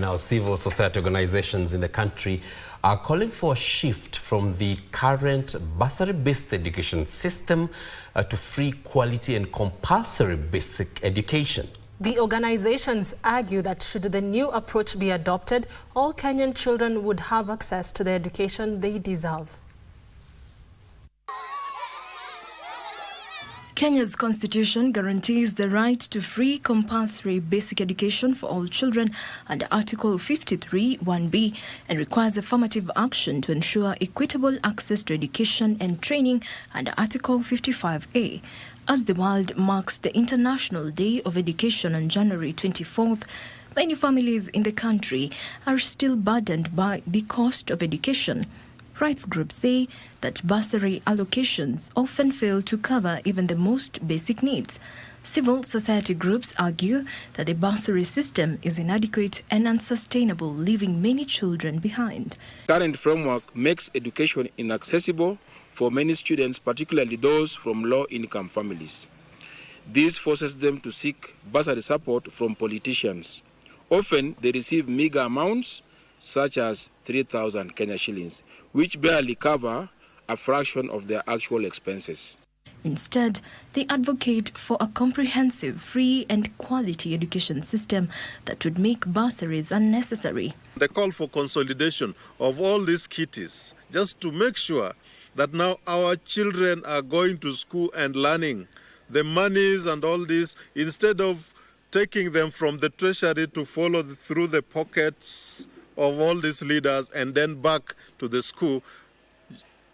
Now, civil society organizations in the country are calling for a shift from the current bursary-based education system to free, quality and compulsory basic education. The organizations argue that should the new approach be adopted, all Kenyan children would have access to the education they deserve. Kenya's constitution guarantees the right to free compulsory basic education for all children under Article 53(1)(b) and requires affirmative action to ensure equitable access to education and training under Article 55(a). As the world marks the International Day of Education on January 24th, many families in the country are still burdened by the cost of education. Rights groups say that bursary allocations often fail to cover even the most basic needs. Civil society groups argue that the bursary system is inadequate and unsustainable, leaving many children behind. Current framework makes education inaccessible for many students, particularly those from low-income families. This forces them to seek bursary support from politicians. Often, they receive meager amounts, such as 3,000 Kenya shillings, which barely cover a fraction of their actual expenses. Instead, they advocate for a comprehensive, free and quality education system that would make bursaries unnecessary. The call for consolidation of all these kitties, just to make sure that now our children are going to school and learning the monies and all this, instead of taking them from the treasury to follow through the pockets of all these leaders and then back to the school,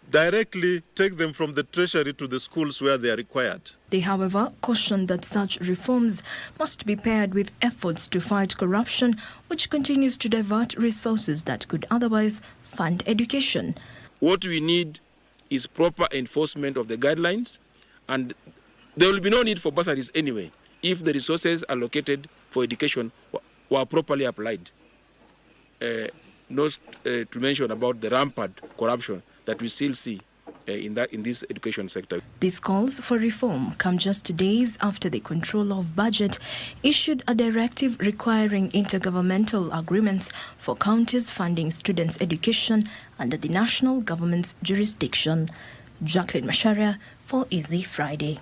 directly take them from the treasury to the schools where they are required. They, however, cautioned that such reforms must be paired with efforts to fight corruption, which continues to divert resources that could otherwise fund education. What we need is proper enforcement of the guidelines, and there will be no need for bursaries anyway if the resources allocated for education were properly applied. Not to mention about the rampant corruption that we still see in this education sector. These calls for reform come just days after the Controller of Budget issued a directive requiring intergovernmental agreements for counties funding students' education under the national government's jurisdiction. Jacqueline Masharia for Easy Friday.